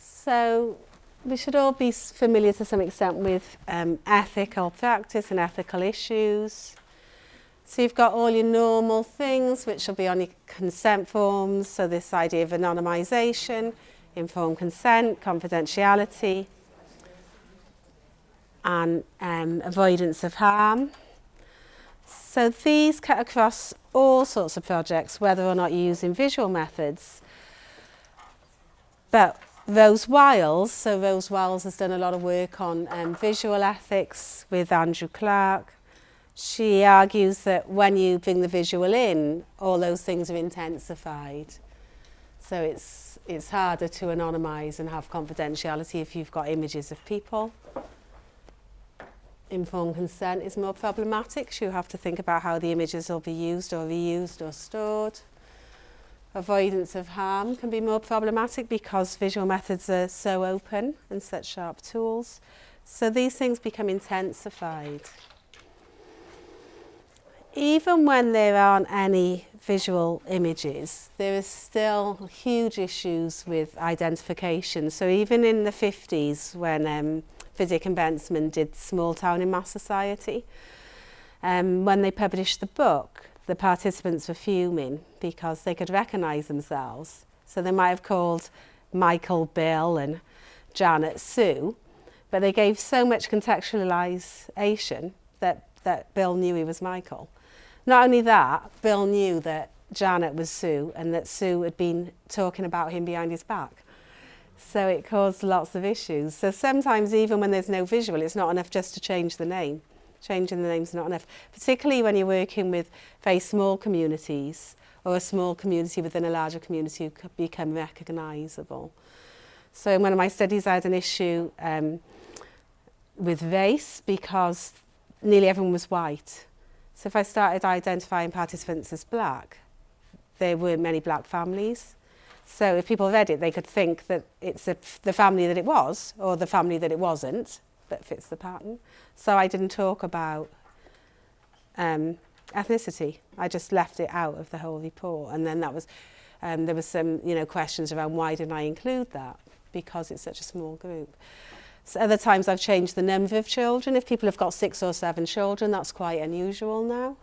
So we should all be familiar to some extent with ethical practice and ethical issues. So you've got all your normal things which will be on your consent forms, so this idea of anonymisation, informed consent, confidentiality, and avoidance of harm. So these cut across all sorts of projects, whether or not you're using visual methods. But Rose Wiles has done a lot of work on visual ethics with Andrew Clark. She argues that when you bring the visual in, all those things are intensified. So it's harder to anonymise and have confidentiality if you've got images of people. Informed consent is more problematic, so you have to think about how the images will be used or reused or stored. Avoidance of harm can be more problematic because visual methods are so open and such sharp tools. So these things become intensified. Even when there aren't any visual images, there are still huge issues with identification. So even in the 50s, when Fiddick and Bentzman did Small Town in Mass Society, when they published the book, the participants were fuming because they could recognise themselves. So they might have called Michael Bill and Janet Sue, but they gave so much contextualisation that Bill knew he was Michael. Not only that, Bill knew that Janet was Sue and that Sue had been talking about him behind his back. So it caused lots of issues. So sometimes even when there's no visual, it's not enough just to change the name. Changing the name's not enough, particularly when you're working with very small communities or a small community within a larger community who could become recognisable. So in one of my studies, I had an issue with race because nearly everyone was white. So if I started identifying participants as black, there weren't many black families. So if people read it, they could think that it's the family that it was or the family that it wasn't that fits the pattern. So I didn't talk about ethnicity. I just left it out of the whole report. And then that was, there was some questions around why didn't I include that? Because it's such a small group. So other times I've changed the number of children. If people have got 6 or 7 children, that's quite unusual now.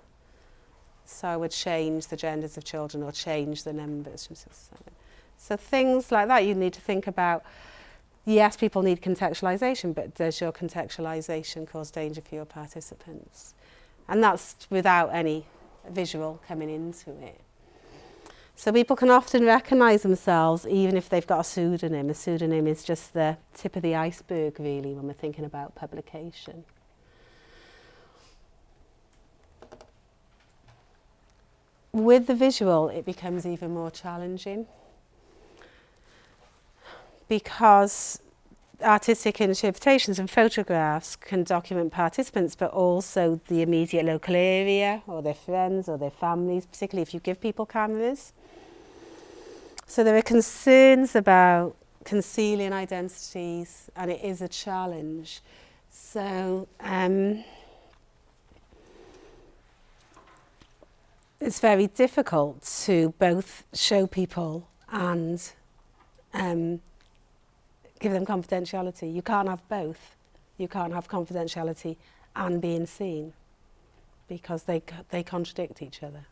So I would change the genders of children or change the numbers from 6 to 7. So things like that you need to think about. Yes, people need contextualisation, but does your contextualisation cause danger for your participants? And that's without any visual coming into it. So people can often recognise themselves even if they've got a pseudonym. A pseudonym is just the tip of the iceberg, really, when we're thinking about publication. With the visual, it becomes even more challenging because artistic interpretations and photographs can document participants, but also the immediate local area or their friends or their families, particularly if you give people cameras. So there are concerns about concealing identities, and it is a challenge. So it's very difficult to both show people and give them confidentiality. You can't have both. You can't have confidentiality and being seen because they contradict each other.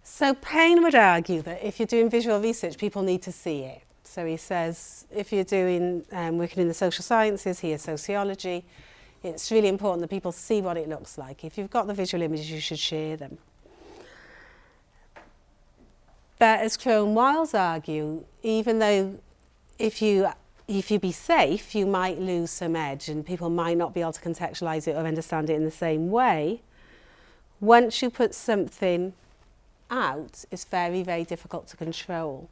So Payne would argue that if you're doing visual research, people need to see it. So he says if you're doing working in the social sciences, here sociology, it's really important that people see what it looks like. If you've got the visual images, you should share them. But as Crowe and Wiles argue, even though if you be safe, you might lose some edge and people might not be able to contextualise it or understand it in the same way, once you put something out, it's very, very difficult to control.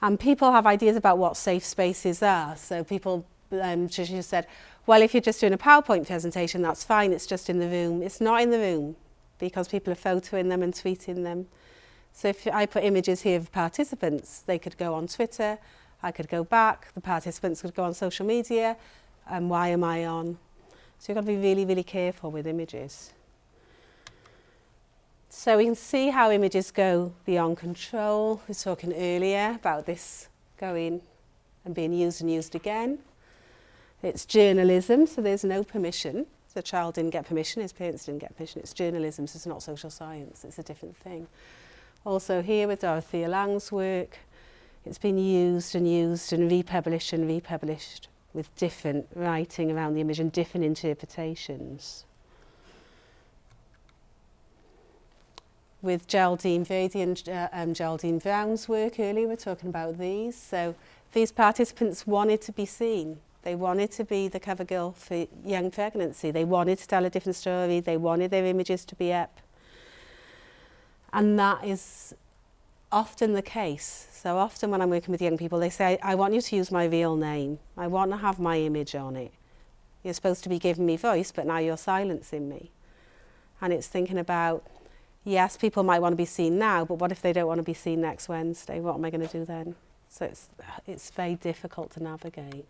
And people have ideas about what safe spaces are. So people traditionally said, well, if you're just doing a PowerPoint presentation, that's fine, it's just in the room. It's not in the room because people are photoing them and tweeting them. So if I put images here of participants, they could go on Twitter, I could go back, the participants could go on social media, and why am I on? So you've got to be really, really careful with images. So we can see how images go beyond control. We were talking earlier about this going and being used and used again. It's journalism, so there's no permission. The child didn't get permission, his parents didn't get permission. It's journalism, so it's not social science, it's a different thing. Also here with Dorothea Lange's work, it's been used and used and republished with different writing around the image and different interpretations. With Geraldine Verdi and Geraldine Brown's work earlier, we're talking about these. So these participants wanted to be seen. They wanted to be the cover girl for Young Pregnancy. They wanted to tell a different story. They wanted their images to be up. And that is often the case. So often when I'm working with young people, they say, I want you to use my real name. I want to have my image on it. You're supposed to be giving me voice, but now you're silencing me. And it's thinking about, yes, people might want to be seen now, but what if they don't want to be seen next Wednesday? What am I going to do then? So it's very difficult to navigate.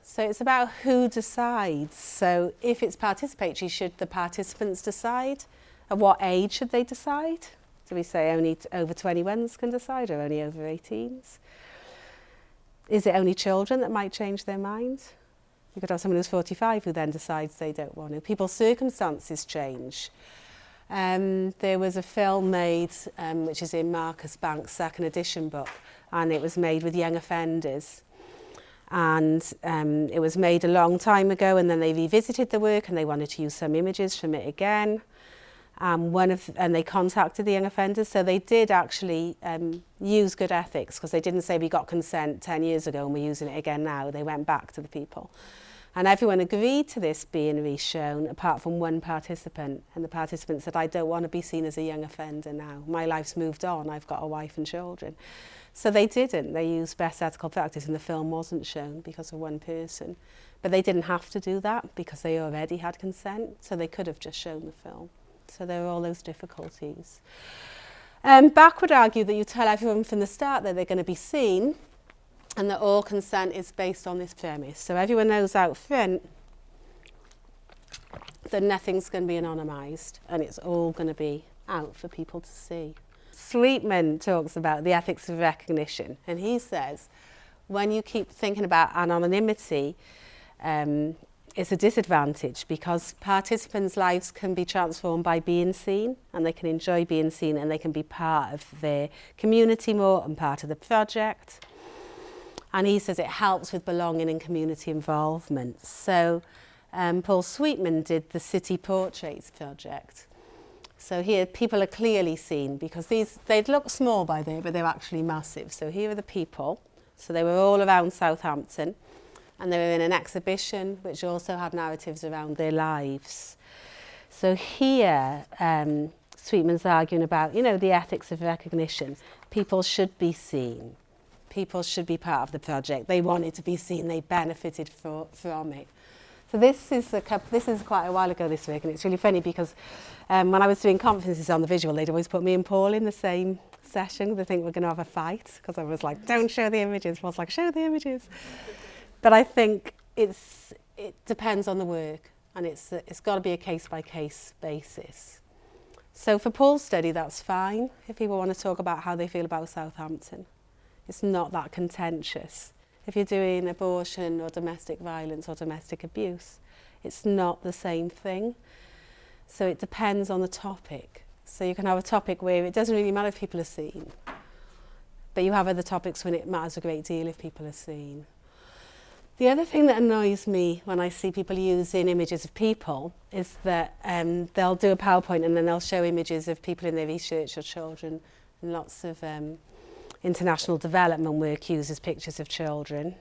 So it's about who decides. So if it's participatory, should the participants decide? At what age should they decide? Do we say only over 21s can decide or only over 18s? Is it only children that might change their mind? You could have someone who's 45 who then decides they don't want to. People's circumstances change. There was a film made, which is in Marcus Banks' second edition book, and it was made with young offenders. And it was made a long time ago, and then they revisited the work and they wanted to use some images from it again. And they contacted the young offenders, so they did actually use good ethics, because they didn't say we got consent 10 years ago and we're using it again now. They went back to the people. And everyone agreed to this being reshown, apart from one participant. And the participant said, I don't want to be seen as a young offender now. My life's moved on. I've got a wife and children. So they didn't. They used best ethical practice, and the film wasn't shown because of one person. But they didn't have to do that because they already had consent. So they could have just shown the film. So there are all those difficulties. Back would argue that you tell everyone from the start that they're going to be seen, and that all consent is based on this premise. So everyone knows out front that nothing's going to be anonymised, and it's all going to be out for people to see. Sweetman talks about the ethics of recognition, and he says when you keep thinking about anonymity, it's a disadvantage, because participants' lives can be transformed by being seen, and they can enjoy being seen, and they can be part of their community more and part of the project. And he says it helps with belonging and community involvement. So Paul Sweetman did the City Portraits project. So here people are clearly seen, because they'd look small by there, but they're actually massive. So here are the people. So they were all around Southampton, and they were in an exhibition which also had narratives around their lives. So here, Sweetman's arguing about, the ethics of recognition. People should be seen. People should be part of the project. They wanted to be seen. They benefited from it. So this is quite a while ago this week, and it's really funny because when I was doing conferences on the visual, they'd always put me and Paul in the same session. They think we're going to have a fight, because I was like, don't show the images. Paul's like, show the images. But I think it depends on the work, and it's got to be a case-by-case basis. So for Paul's study, that's fine if people want to talk about how they feel about Southampton. It's not that contentious. If you're doing abortion or domestic violence or domestic abuse, it's not the same thing. So it depends on the topic. So you can have a topic where it doesn't really matter if people are seen, but you have other topics when it matters a great deal if people are seen. The other thing that annoys me when I see people using images of people is that they'll do a PowerPoint and then they'll show images of people in their research or children, and lots of international development work uses pictures of children.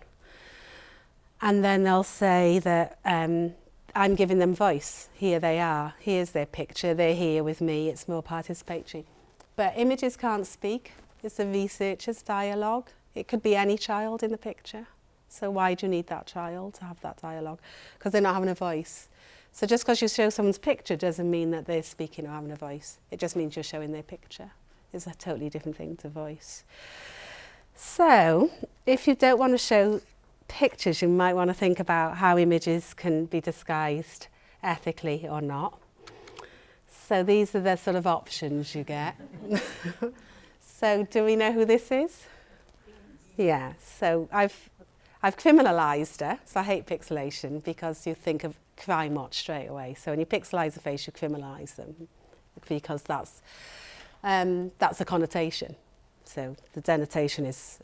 And then they'll say that I'm giving them voice. Here they are. Here's their picture. They're here with me. It's more participatory. But images can't speak. It's the researcher's dialogue. It could be any child in the picture. So why do you need that child to have that dialogue? Because they're not having a voice. So just because you show someone's picture doesn't mean that they're speaking or having a voice. It just means you're showing their picture. It's a totally different thing to voice. So if you don't want to show pictures, you might want to think about how images can be disguised ethically or not. So these are the sort of options you get. So do we know who this is? Yeah, so I've criminalised her, so I hate pixelation because you think of crime watch straight away. So when you pixelise a face, you criminalise them because that's a connotation. So the denotation is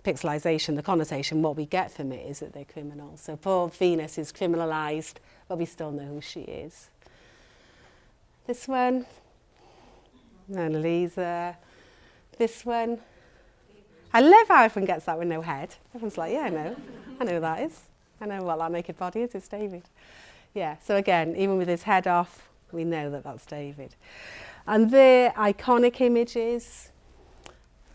pixelisation. The connotation, what we get from it is that they're criminals. So poor Venus is criminalised, but we still know who she is. This one, Mona Lisa. This one. I love how everyone gets that with no head. Everyone's like, yeah, I know who that is. I know what that naked body is, it's David. Yeah, so again, even with his head off, we know that that's David. And they're iconic images,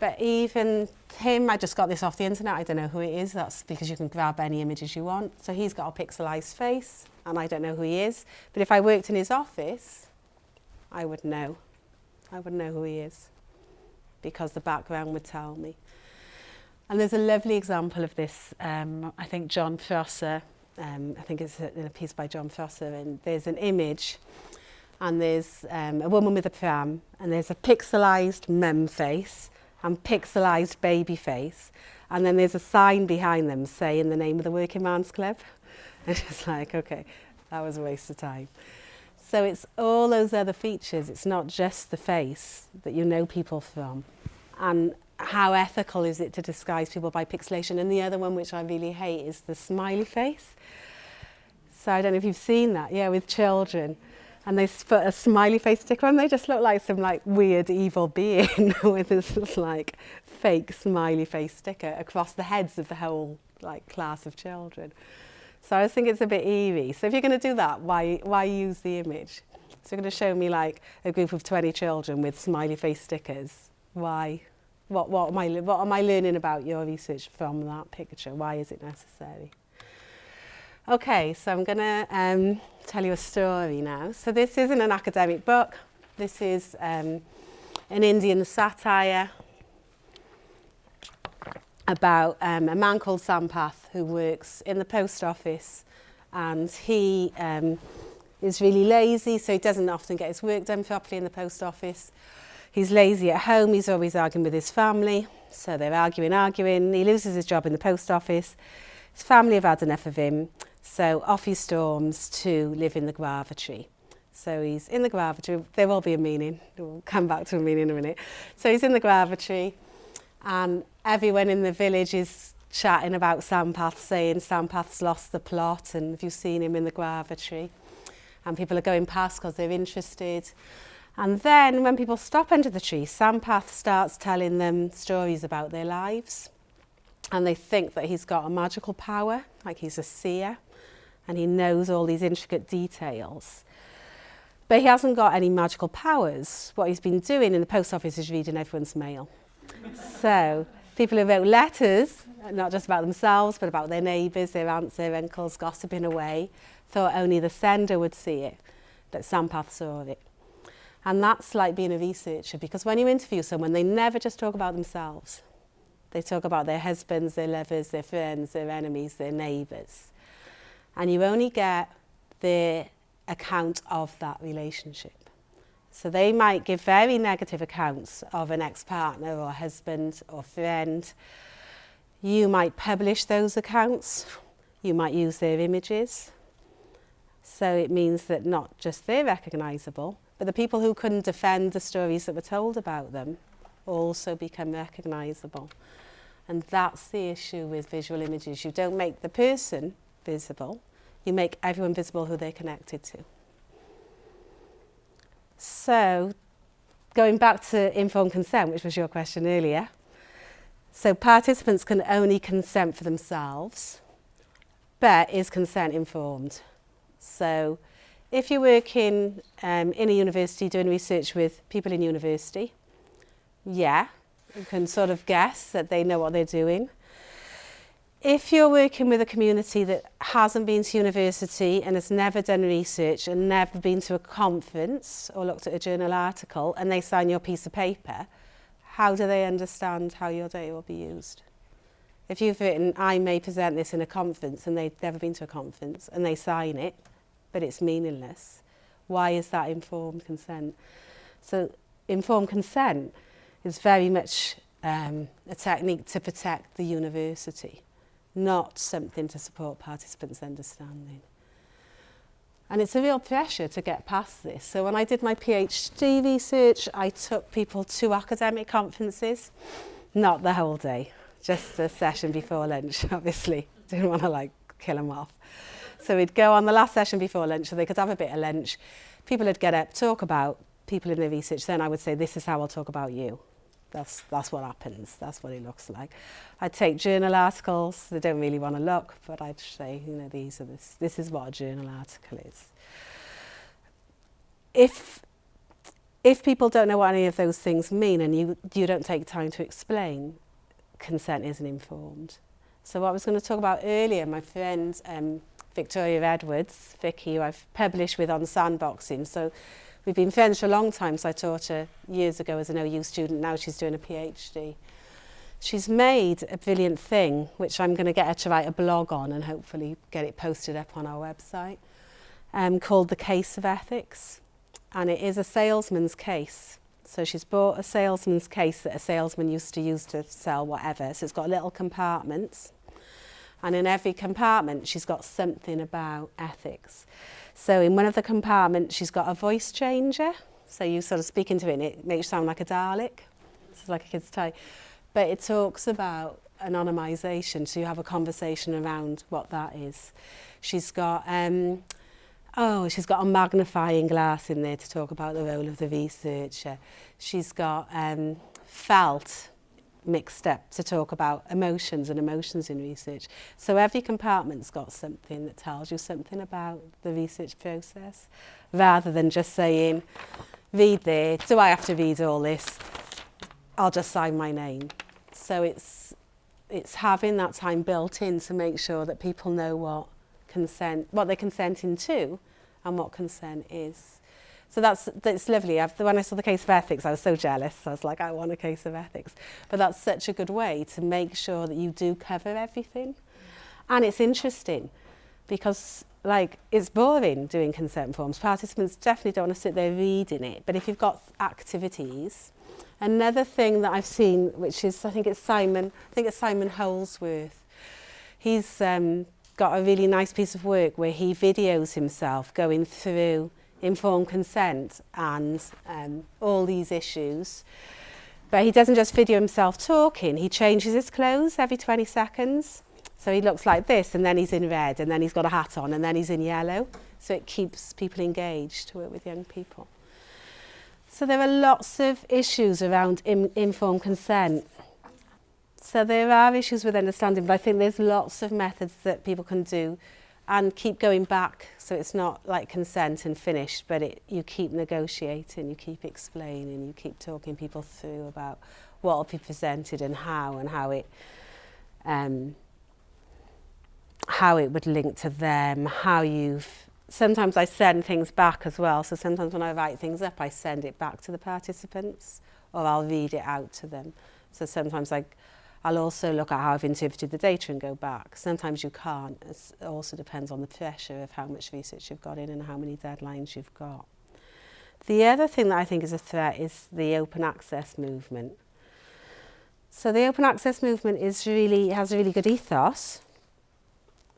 but even him, I just got this off the internet, I don't know who it is, that's because you can grab any images you want. So he's got a pixelised face, and I don't know who he is, but if I worked in his office, I would know who he is, because the background would tell me. And there's a lovely example of this, I think John Prosser, I think it's in a piece by John Prosser, and there's an image, and there's a woman with a pram, and there's a pixelised mum face, and pixelised baby face, and then there's a sign behind them saying the name of the Working Man's Club. And it's like, okay, that was a waste of time. So it's all those other features, it's not just the face that you know people from. And how ethical is it to disguise people by pixelation? And the other one, which I really hate, is the smiley face. So I don't know if you've seen that, yeah, with children. And they put a smiley face sticker on, they just look like some like weird evil being with this like fake smiley face sticker across the heads of the whole like class of children. So I think it's a bit eerie. So if you're going to do that, why use the image? So you're going to show me like a group of 20 children with smiley face stickers. Why? What am I learning about your research from that picture? Why is it necessary? Okay, so I'm going to tell you a story now. So this isn't an academic book. This is an Indian satire about a man called Sampath who works in the post office, and he is really lazy, so he doesn't often get his work done properly in the post office. He's lazy at home, he's always arguing with his family, so they're arguing. He loses his job in the post office. His family have had enough of him, so off he storms to live in the guava tree. So he's in the guava tree, there will be a meaning, we'll come back to a meaning in a minute. So he's in the guava tree, and everyone in the village is chatting about Sampath, saying Sampath's lost the plot, and have you seen him in the guava tree? And people are going past because they're interested. And then when people stop under the tree, Sampath starts telling them stories about their lives. And they think that he's got a magical power, like he's a seer, and he knows all these intricate details. But he hasn't got any magical powers. What he's been doing in the post office is reading everyone's mail. So people who wrote letters, not just about themselves, but about their neighbours, their aunts, their uncles, gossiping away, thought only the sender would see it, but Sampath saw it. And that's like being a researcher, because when you interview someone, they never just talk about themselves. They talk about their husbands, their lovers, their friends, their enemies, their neighbours. And you only get their account of that relationship. So they might give very negative accounts of an ex-partner or husband or friend. You might publish those accounts. You might use their images. So it means that not just they're recognisable, but the people who couldn't defend the stories that were told about them also become recognisable. And that's the issue with visual images. You don't make the person visible, you make everyone visible who they're connected to. So, going back to informed consent, which was your question earlier. So participants can only consent for themselves, but is consent informed? So if you're working in a university doing research with people in university, yeah, you can sort of guess that they know what they're doing. If you're working with a community that hasn't been to university and has never done research and never been to a conference or looked at a journal article, and they sign your piece of paper, how do they understand how your data will be used? If you've written, I may present this in a conference, and they've never been to a conference, and they sign it, but it's meaningless, Why is that informed consent? So informed consent is very much a technique to protect the university, not something to support participants' understanding. And it's a real pressure to get past this. So when I did my PhD research, I took people to academic conferences, not the whole day, just the session before lunch, obviously. Didn't want to kill them off. So we'd go on the last session before lunch so they could have a bit of lunch. People would get up, talk about people in their research. Then I would say, this is how I'll talk about you. That's what happens. That's what it looks like. I'd take journal articles. They don't really want to look, but I'd say, this is what a journal article is. If people don't know what any of those things mean and you don't take time to explain, consent isn't informed. So what I was going to talk about earlier, my friend Victoria Edwards, Vicky, who I've published with on sandboxing. So we've been friends for a long time, so I taught her years ago as an OU student. Now she's doing a PhD. She's made a brilliant thing, which I'm going to get her to write a blog on and hopefully get it posted up on our website, called The Case of Ethics. And it is a salesman's case. So she's bought a salesman's case that a salesman used to use to sell whatever. So it's got little compartments. And in every compartment, she's got something about ethics. So in one of the compartments, she's got a voice changer. So you sort of speak into it and it makes you sound like a Dalek. It's like a kid's toy. But it talks about anonymization. So you have a conversation around what that is. She's got she's got a magnifying glass in there to talk about the role of the researcher. She's got felt mixed up to talk about emotions and emotions in research. So every compartment's got something that tells you something about the research process, rather than just saying, read there, do I have to read all this? I'll just sign my name. So it's having that time built in to make sure that people know what they're consenting to and what consent is. So that's lovely. When I saw the case of ethics, I was so jealous. I was like, I want a case of ethics. But that's such a good way to make sure that you do cover everything. And it's interesting because it's boring doing consent forms. Participants definitely don't want to sit there reading it. But if you've got activities, another thing that I've seen, which is, I think it's Simon Holsworth. He's got a really nice piece of work where he videos himself going through informed consent and all these issues. But he doesn't just video himself talking, he changes his clothes every 20 seconds. So he looks like this, and then he's in red, and then he's got a hat on, and then he's in yellow. So it keeps people engaged to work with young people. So there are lots of issues around informed consent. So there are issues with understanding, but I think there's lots of methods that people can do and keep going back, so it's not like consent and finished, but you keep negotiating, you keep explaining, you keep talking people through about what will be presented and how it would link to them, sometimes I send things back as well, so sometimes when I write things up, I send it back to the participants, or I'll read it out to them. So sometimes I'll also look at how I've interpreted the data and go back. Sometimes you can't. It also depends on the pressure of how much research you've got in and how many deadlines you've got. The other thing that I think is a threat is the open access movement. So the open access movement has a really good ethos.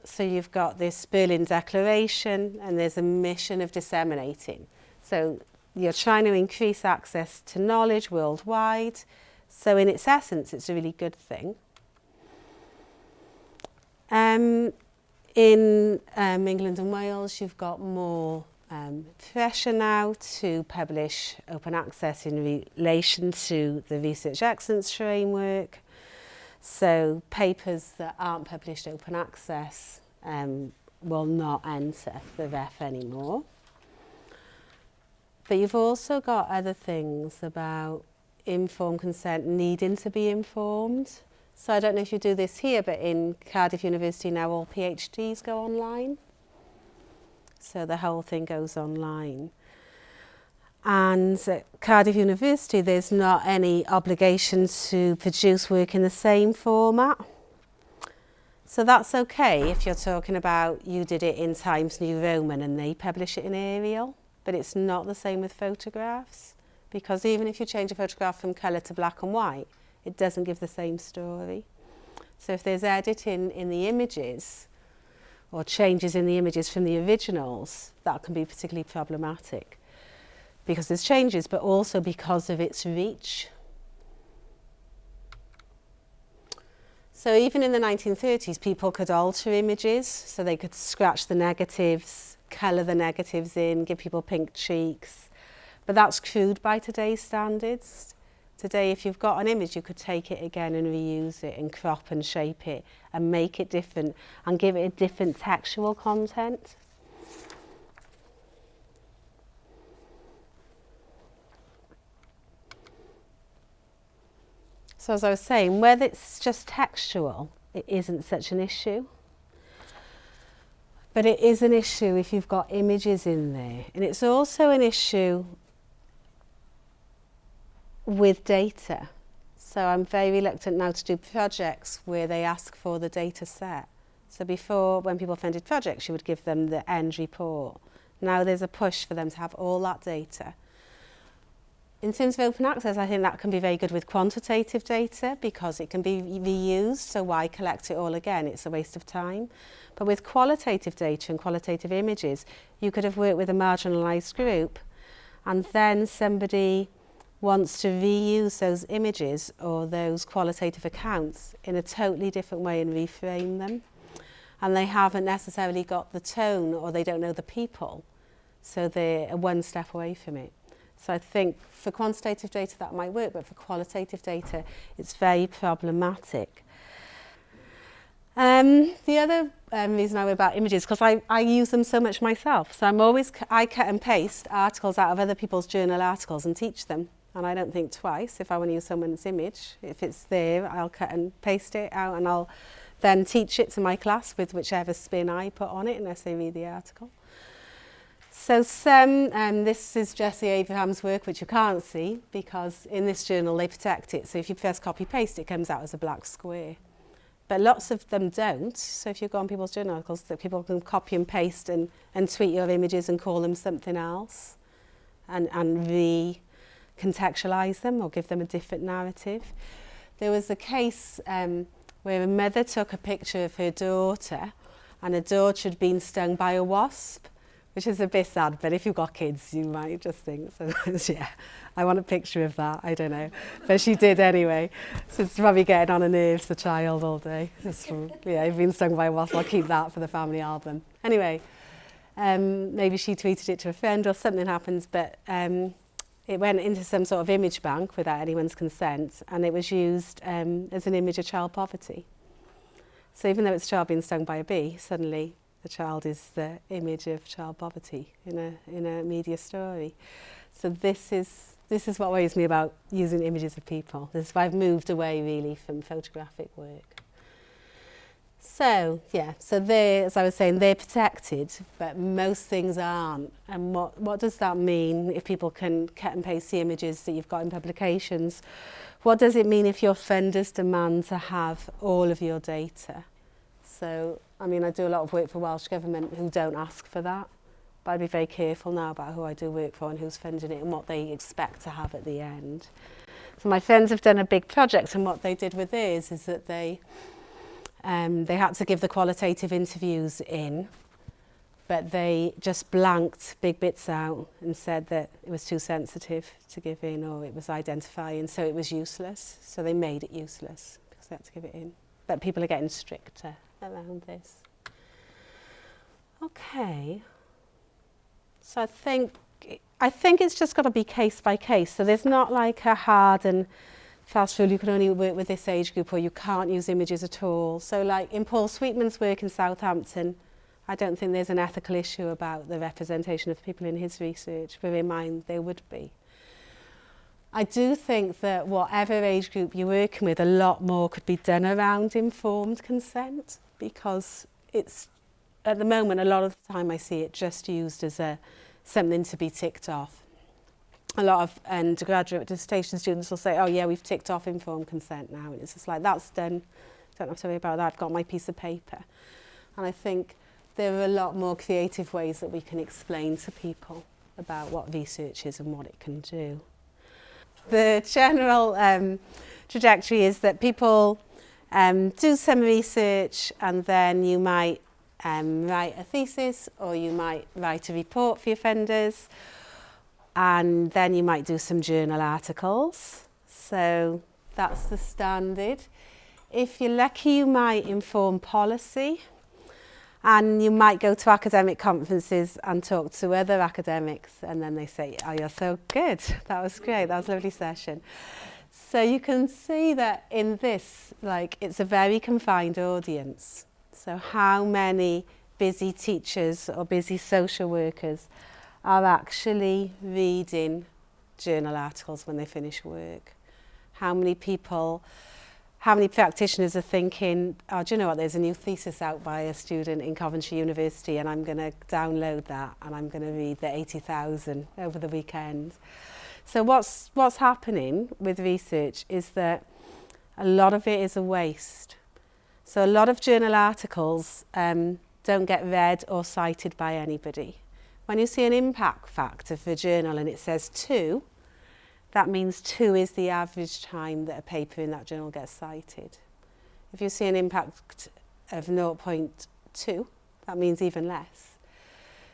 So you've got this Berlin Declaration and there's a mission of disseminating. So you're trying to increase access to knowledge worldwide. So in its essence, it's a really good thing. In England and Wales, you've got more pressure now to publish open access in relation to the Research Excellence Framework. So papers that aren't published open access will not enter the REF anymore. But you've also got other things about informed consent needing to be informed. So I don't know if you do this here, but in Cardiff University now all PhDs go online. So the whole thing goes online. And at Cardiff University there's not any obligation to produce work in the same format. So that's okay if you're talking about you did it in Times New Roman and they publish it in Arial. but it's not the same with photographs, because even if you change a photograph from colour to black and white, it doesn't give the same story. So if there's editing in the images, or changes in the images from the originals, that can be particularly problematic, because there's changes, but also because of its reach. So even in the 1930s, people could alter images, so they could scratch the negatives, colour the negatives in, give people pink cheeks. But that's crude by today's standards. Today, if you've got an image, you could take it again and reuse it and crop and shape it and make it different and give it a different textual content. So as I was saying, whether it's just textual, it isn't such an issue. But it is an issue if you've got images in there. And it's also an issue with data. So I'm very reluctant now to do projects where they ask for the data set. So before, when people funded projects, you would give them the end report. Now there's a push for them to have all that data. In terms of open access, I think that can be very good with quantitative data because it can be reused, so why collect it all again? It's a waste of time. But with qualitative data and qualitative images, you could have worked with a marginalised group and then somebody wants to reuse those images or those qualitative accounts in a totally different way and reframe them. And they haven't necessarily got the tone or they don't know the people, so they're one step away from it. So I think for quantitative data that might work, but for qualitative data it's very problematic. The other reason I worry about images, because I use them so much myself. So I cut and paste articles out of other people's journal articles and teach them. And I don't think twice if I want to use someone's image. If it's there, I'll cut and paste it out and I'll then teach it to my class with whichever spin I put on it unless they read the article. So this is Jesse Abraham's work, which you can't see because in this journal they protect it. So if you press copy paste, it comes out as a black square. But lots of them don't. So if you go on people's journal articles, that people can copy and paste and tweet your images and call them something else and recontextualize them or give them a different narrative. There was a case where a mother took a picture of her daughter and her daughter had been stung by a wasp, which is a bit sad, but if you've got kids, you might just think, sometimes, yeah, I want a picture of that, I don't know. But she did anyway. So it's probably getting on her nerves, the child, all day. Yeah, I've been stung by a wasp, I'll keep that for the family album. Anyway, maybe she tweeted it to a friend or something happened, but it went into some sort of image bank without anyone's consent, and it was used as an image of child poverty. So even though it's a child being stung by a bee, suddenly the child is the image of child poverty in a media story. So this is what worries me about using images of people. This is why I've moved away really from photographic work. So yeah, so they, as I was saying, they're protected, but most things aren't. And what does that mean if people can cut and paste the images that you've got in publications? What does it mean if your funders demand to have all of your data? So, I mean, I do a lot of work for Welsh Government who don't ask for that, but I'd be very careful now about who I do work for and who's funding it and what they expect to have at the end. So my friends have done a big project, and what they did with theirs is that they had to give the qualitative interviews in, but they just blanked big bits out and said that it was too sensitive to give in or it was identifying, so it was useless. So they made it useless because they had to give it in. But people are getting stricter around this. Okay. So I think it's just got to be case by case. So there's not like a hard and fast rule, you can only work with this age group or you can't use images at all. So like in Paul Sweetman's work in Southampton, I don't think there's an ethical issue about the representation of people in his research, but in mine there would be. I do think that whatever age group you're working with, a lot more could be done around informed consent, because it's, at the moment, a lot of the time I see it just used as something to be ticked off. A lot of undergraduate dissertation students will say, oh yeah, we've ticked off informed consent now. And it's just like, that's done. Don't have to worry about that. I've got my piece of paper. And I think there are a lot more creative ways that we can explain to people about what research is and what it can do. The general trajectory is that people do some research and then you might write a thesis, or you might write a report for your funders, and then you might do some journal articles. So that's the standard. If you're lucky, you might inform policy, and you might go to academic conferences and talk to other academics, and then they say, oh, you're so good. That was great. That was a lovely session. So you can see that in this, like, it's a very confined audience. So how many busy teachers or busy social workers are actually reading journal articles when they finish work? How many practitioners are thinking, oh, do you know what, there's a new thesis out by a student in Coventry University and I'm going to download that and I'm going to read the 80,000 over the weekend. So what's happening with research is that a lot of it is a waste. So a lot of journal articles don't get read or cited by anybody. When you see an impact factor for a journal and it says 2, that means 2 is the average time that a paper in that journal gets cited. If you see an impact of 0.2, that means even less.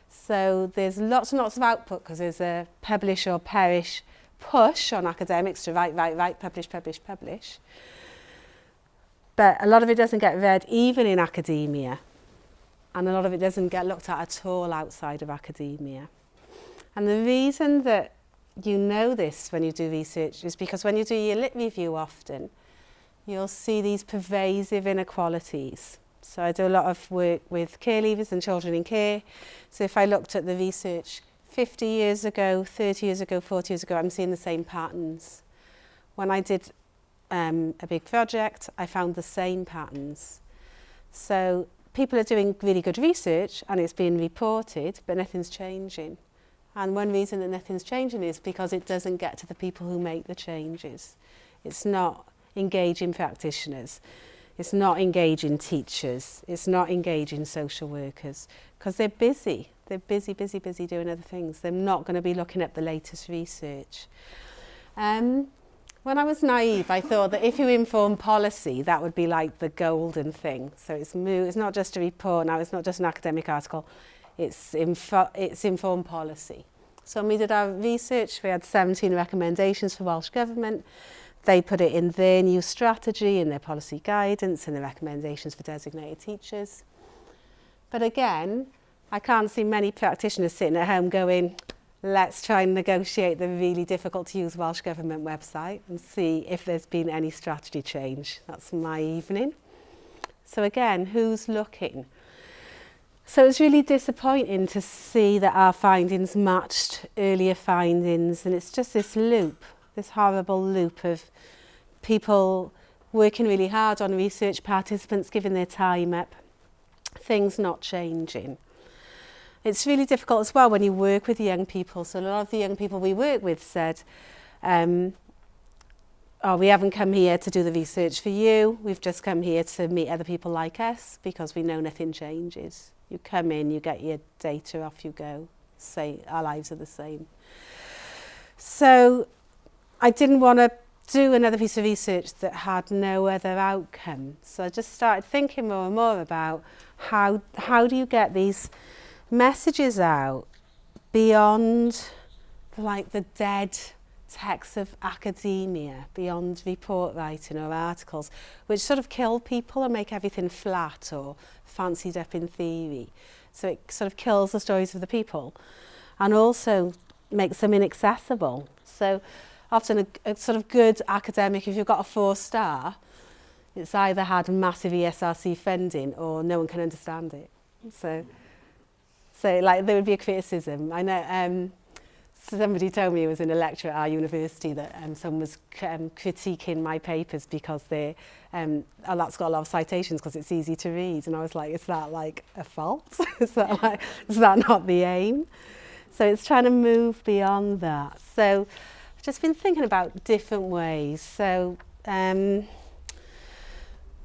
So there's lots and lots of output because there's a publish or perish push on academics to write, publish. But a lot of it doesn't get read even in academia. And a lot of it doesn't get looked at all outside of academia. And the reason that you know this when you do research is because when you do your lit review often, you'll see these pervasive inequalities. So I do a lot of work with care leavers and children in care. So if I looked at the research 50 years ago, 30 years ago, 40 years ago, I'm seeing the same patterns. When I did a big project, I found the same patterns. So people are doing really good research and it's being reported, but nothing's changing. And one reason that nothing's changing is because it doesn't get to the people who make the changes. It's not engaging practitioners. It's not engaging teachers. It's not engaging social workers because they're busy. They're busy doing other things. They're not going to be looking at the latest research. When I was naive, I thought that if you inform policy, that would be like the golden thing. So it's not just a report now, it's not just an academic article, it's informed policy. So when we did our research, we had 17 recommendations for Welsh Government. They put it in their new strategy, in their policy guidance, in the recommendations for designated teachers. But again, I can't see many practitioners sitting at home going, let's try and negotiate the really difficult to use Welsh Government website and see if there's been any strategy change. That's my evening. So again, who's looking? So it's really disappointing to see that our findings matched earlier findings, and it's just this loop, this horrible loop of people working really hard on research, participants giving their time up, things not changing. It's really difficult as well when you work with young people. So a lot of the young people we work with said, oh, we haven't come here to do the research for you. We've just come here to meet other people like us because we know nothing changes. You come in, you get your data, off you go. Say our lives are the same. So I didn't want to do another piece of research that had no other outcome. So I just started thinking more and more about how do you get these messages out beyond like the dead texts of academia, beyond report writing or articles, which sort of kill people and make everything flat or fancied up in theory. So it sort of kills the stories of the people and also makes them inaccessible. So often a sort of good academic, if you've got a 4-star, it's either had massive ESRC funding or no one can understand it. So like there would be a criticism. I know somebody told me it was in a lecture at our university that someone was critiquing my papers because that's got a lot of citations because it's easy to read. And I was like, is that like a fault? is that not the aim? So it's trying to move beyond that. So I've just been thinking about different ways. So when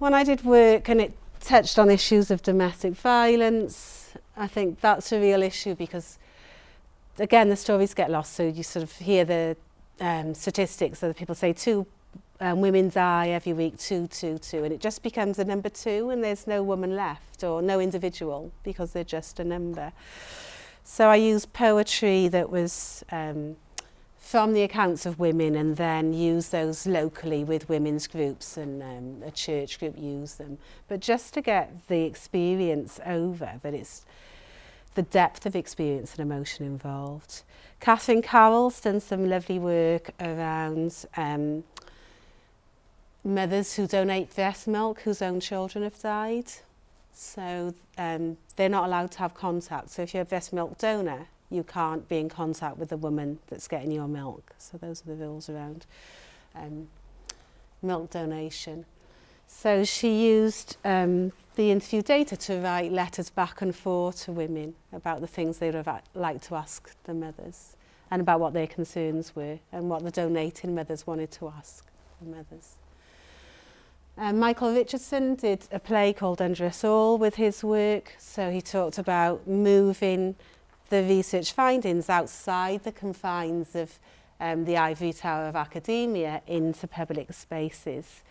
I did work and it touched on issues of domestic violence, I think that's a real issue because again, the stories get lost, so you sort of hear the statistics, so that people say 2 women die every week, 2, and it just becomes a number 2, and there's no woman left, or no individual, because they're just a number. So I used poetry that was from the accounts of women, and then use those locally with women's groups, and a church group used them. But just to get the experience over, that it's the depth of experience and emotion involved. Catherine Carroll's done some lovely work around mothers who donate breast milk whose own children have died. So they're not allowed to have contact. So if you're a breast milk donor, you can't be in contact with the woman that's getting your milk. So those are the rules around milk donation. So she used the interview data to write letters back and forth to women about the things they would have liked to ask the mothers, and about what their concerns were, and what the donating mothers wanted to ask the mothers. Michael Richardson did a play called Under Us All with his work. So he talked about moving the research findings outside the confines of the ivory tower of academia into public spaces.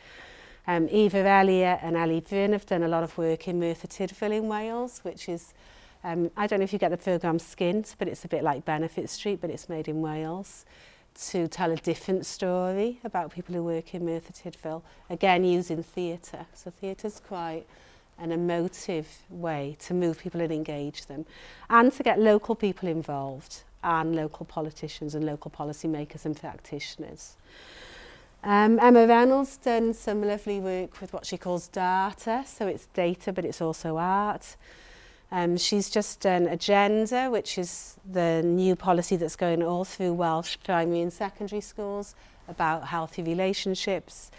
Eva Elliott and Ali Bryn have done a lot of work in Merthyr Tydfil in Wales, which is, I don't know if you get the programme Skint, but it's a bit like Benefit Street, but it's made in Wales, to tell a different story about people who work in Merthyr Tydfil, again using theatre. So theatre's quite an emotive way to move people and engage them, and to get local people involved, and local politicians and local policymakers and practitioners. Emma Reynolds done some lovely work with what she calls data, so it's data but it's also art. She's just done Agenda, which is the new policy that's going all through Welsh primary and secondary schools about healthy relationships.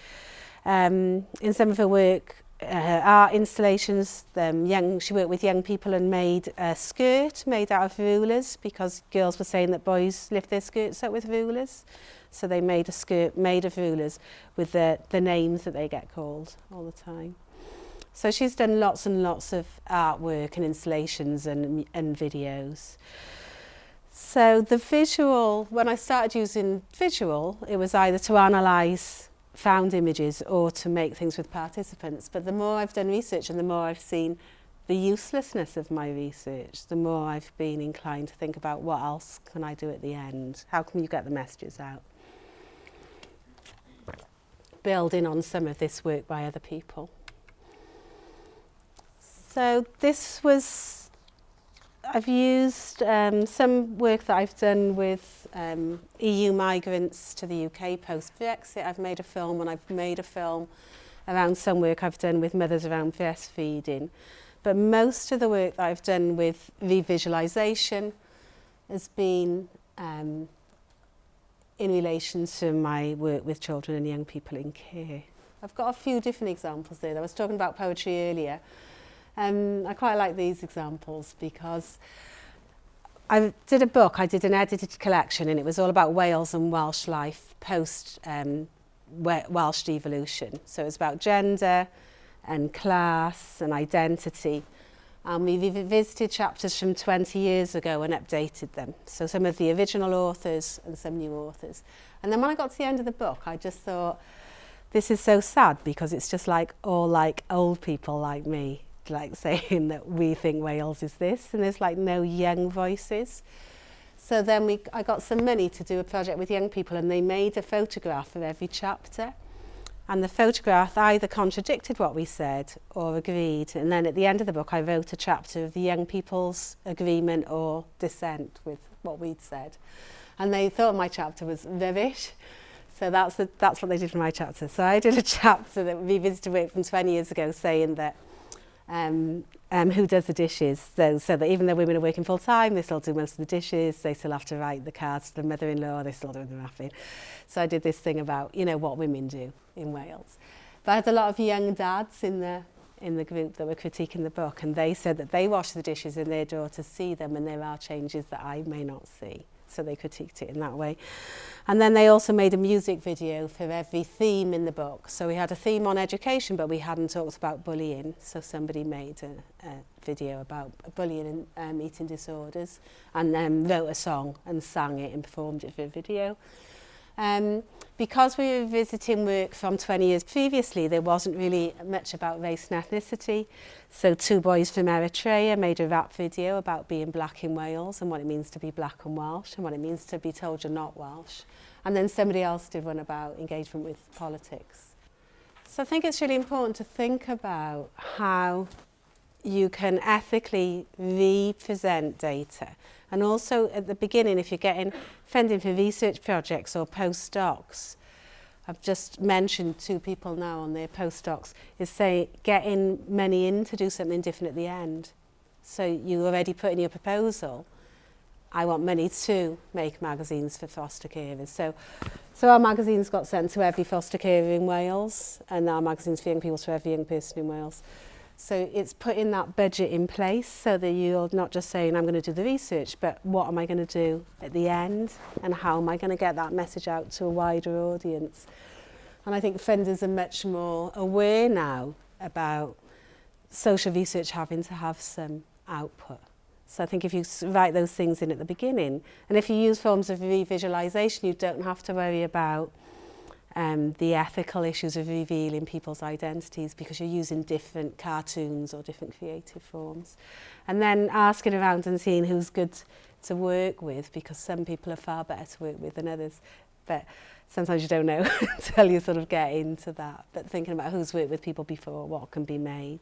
In some of her work, her art installations, she worked with young people and made a skirt made out of rulers, because girls were saying that boys lift their skirts up with rulers. So they made a skirt made of rulers with the names that they get called all the time. So she's done lots and lots of artwork and installations and videos. So the visual, when I started using visual, it was either to analyse found images or to make things with participants. But the more I've done research and the more I've seen the uselessness of my research, the more I've been inclined to think about what else can I do at the end? How can you get the messages out? Building on some of this work by other people. So this was, I've used some work that I've done with EU migrants to the UK post-Brexit. I've made a film, and I've made a film around some work I've done with mothers around breastfeeding. But most of the work that I've done with revisualisation has been in relation to my work with children and young people in care. I've got a few different examples there. I was talking about poetry earlier. I quite like these examples because I did a book, I did an edited collection, and it was all about Wales and Welsh life post Welsh devolution. So it was about gender and class and identity. And we revisited chapters from 20 years ago and updated them. So some of the original authors and some new authors. And then when I got to the end of the book, I just thought, this is so sad, because it's just like all like old people like me, like saying that we think Wales is this, and there's like no young voices. So then I got some money to do a project with young people, and they made a photograph of every chapter. And the photograph either contradicted what we said or agreed. And then at the end of the book, I wrote a chapter of the young people's agreement or dissent with what we'd said. And they thought my chapter was rubbish. So that's what they did for my chapter. So I did a chapter that revisited work from 20 years ago, saying that who does the dishes, so that even though women are working full time, they still do most of the dishes, they still have to write the cards to the mother-in-law, they still do the wrapping. So I did this thing about, what women do in Wales. But I had a lot of young dads in the group that were critiquing the book, and they said that they wash the dishes and their daughters see them, and there are changes that I may not see. so they critiqued it in that way. And then they also made a music video for every theme in the book. So we had a theme on education, but we hadn't talked about bullying. So somebody made a video about bullying and eating disorders, and then wrote a song and sang it and performed it for a video. Because we were visiting work from 20 years previously, there wasn't really much about race and ethnicity. So two boys from Eritrea made a rap video about being black in Wales and what it means to be black and Welsh and what it means to be told you're not Welsh. And then somebody else did one about engagement with politics. So I think it's really important to think about how you can ethically represent data. And also at the beginning, if you're getting funding for research projects or postdocs, I've just mentioned 2 people now on their postdocs, is say getting money in to do something different at the end. So you already put in your proposal, I want money to make magazines for foster carers. So our magazines got sent to every foster carer in Wales, and our magazines for young people to every young person in Wales. So it's putting that budget in place so that you're not just saying, I'm going to do the research, but what am I going to do at the end? And how am I going to get that message out to a wider audience? And I think funders are much more aware now about social research having to have some output. So I think if you write those things in at the beginning, and if you use forms of revisualization, you don't have to worry about the ethical issues of revealing people's identities because you're using different cartoons or different creative forms. And then asking around and seeing who's good to work with, because some people are far better to work with than others. But sometimes you don't know until you sort of get into that. But thinking about who's worked with people before, what can be made.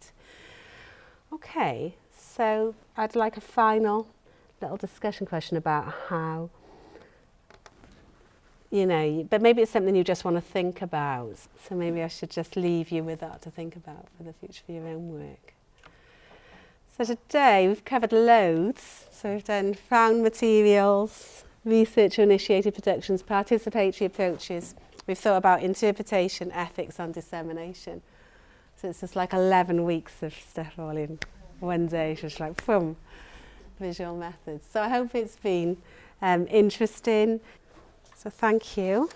Okay, so I'd like a final little discussion question about how, you know, but maybe it's something you just want to think about. So maybe I should just leave you with that to think about for the future for your own work. So today we've covered loads. So we've done found materials, researcher-initiated productions, participatory approaches. We've thought about interpretation, ethics and dissemination. So it's just like 11 weeks of stuff all in one day, just like boom, visual methods. So I hope it's been interesting. So thank you.